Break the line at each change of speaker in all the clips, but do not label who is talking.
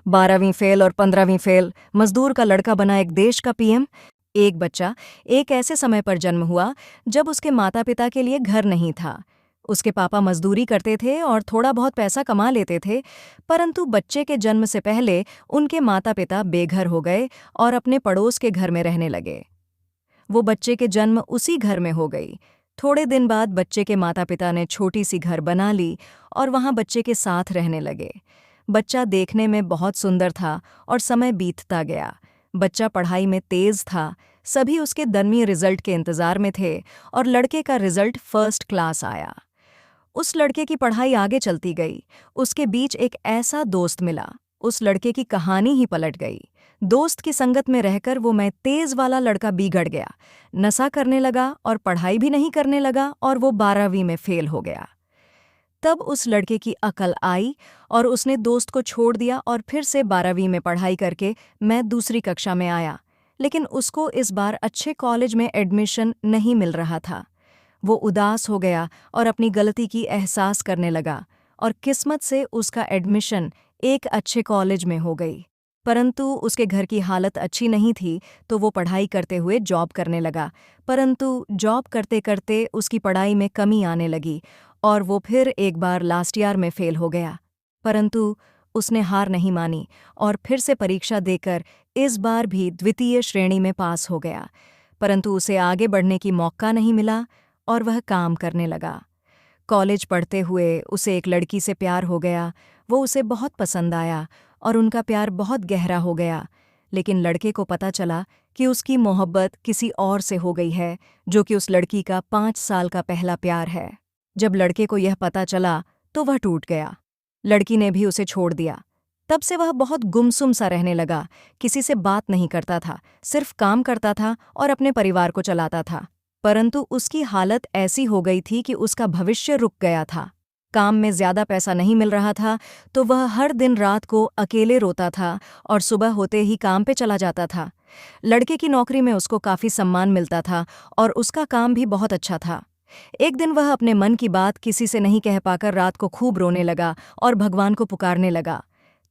12वीं फेल और 15वीं फेल, मजदूर का लड़का बना एक देश का पीएम। एक बच्चा एक ऐसे समय पर जन्म हुआ जब उसके माता पिता के लिए घर नहीं था। उसके पापा मजदूरी करते थे और थोड़ा बहुत पैसा कमा लेते थे, परंतु बच्चे के जन्म से पहले उनके माता पिता बेघर हो गए और अपने पड़ोस के घर में रहने लगे। वो बच्चे के जन्म उसी घर में हो गई। थोड़े दिन बाद बच्चे के माता पिता ने छोटी सी घर बना ली और वहां बच्चे के साथ रहने लगे। बच्चा देखने में बहुत सुंदर था और समय बीतता गया। बच्चा पढ़ाई में तेज था, सभी उसके दनवी रिजल्ट के इंतजार में थे और लड़के का रिजल्ट फर्स्ट क्लास आया। उस लड़के की पढ़ाई आगे चलती गई। उसके बीच एक ऐसा दोस्त मिला, उस लड़के की कहानी ही पलट गई। दोस्त की संगत में रहकर वो मैं तेज वाला लड़का बिगड़ गया, नशा करने लगा और पढ़ाई भी नहीं करने लगा और वो 12वीं में फेल हो गया। तब उस लड़के की अकल आई और उसने दोस्त को छोड़ दिया और फिर से 12वीं में पढ़ाई करके मैं दूसरी कक्षा में आया, लेकिन उसको इस बार अच्छे कॉलेज में एडमिशन नहीं मिल रहा था। वो उदास हो गया और अपनी गलती की एहसास करने लगा और किस्मत से उसका एडमिशन एक अच्छे कॉलेज में हो गई। परंतु उसके घर की हालत अच्छी नहीं थी, तो वो पढ़ाई करते हुए जॉब करने लगा। परंतु जॉब करते करते उसकी पढ़ाई में कमी आने लगी और वो फिर एक बार लास्ट ईयर में फेल हो गया। परंतु उसने हार नहीं मानी और फिर से परीक्षा देकर इस बार भी द्वितीय श्रेणी में पास हो गया। परंतु उसे आगे बढ़ने की मौका नहीं मिला और वह काम करने लगा। कॉलेज पढ़ते हुए उसे एक लड़की से प्यार हो गया। वो उसे बहुत पसंद आया और उनका प्यार बहुत गहरा हो गया। लेकिन लड़के को पता चला कि उसकी मोहब्बत किसी और से हो गई है, जो कि उस लड़की का 5 साल का पहला प्यार है। जब लड़के को यह पता चला तो वह टूट गया। लड़की ने भी उसे छोड़ दिया। तब से वह बहुत गुमसुम सा रहने लगा, किसी से बात नहीं करता था, सिर्फ काम करता था और अपने परिवार को चलाता था। परंतु उसकी हालत ऐसी हो गई थी कि उसका भविष्य रुक गया था। काम में ज्यादा पैसा नहीं मिल रहा था, तो वह हर दिन रात को अकेले रोता था और सुबह होते ही काम पे चला जाता था। लड़के की नौकरी में उसको काफी सम्मान मिलता था और उसका काम भी बहुत अच्छा था। एक दिन वह अपने मन की बात किसी से नहीं कह पाकर रात को खूब रोने लगा और भगवान को पुकारने लगा।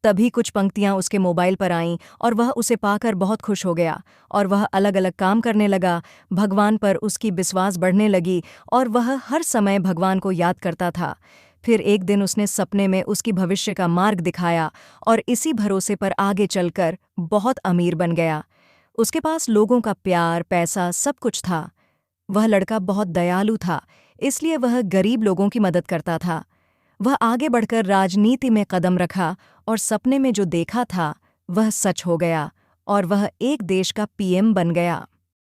तभी कुछ पंक्तियां उसके मोबाइल पर आईं और वह उसे पाकर बहुत खुश हो गया और वह अलग अलग काम करने लगा। भगवान पर उसकी विश्वास बढ़ने लगी और वह हर समय भगवान को याद करता था। फिर एक दिन उसने सपने में उसकी भविष्य का मार्ग दिखाया और इसी भरोसे पर आगे चलकर बहुत अमीर बन गया। उसके पास लोगों का प्यार, पैसा सब कुछ था। वह लड़का बहुत दयालु था, इसलिए वह गरीब लोगों की मदद करता था। वह आगे बढ़कर राजनीति में कदम रखा और सपने में जो देखा था वह सच हो गया और वह एक देश का पीएम बन गया।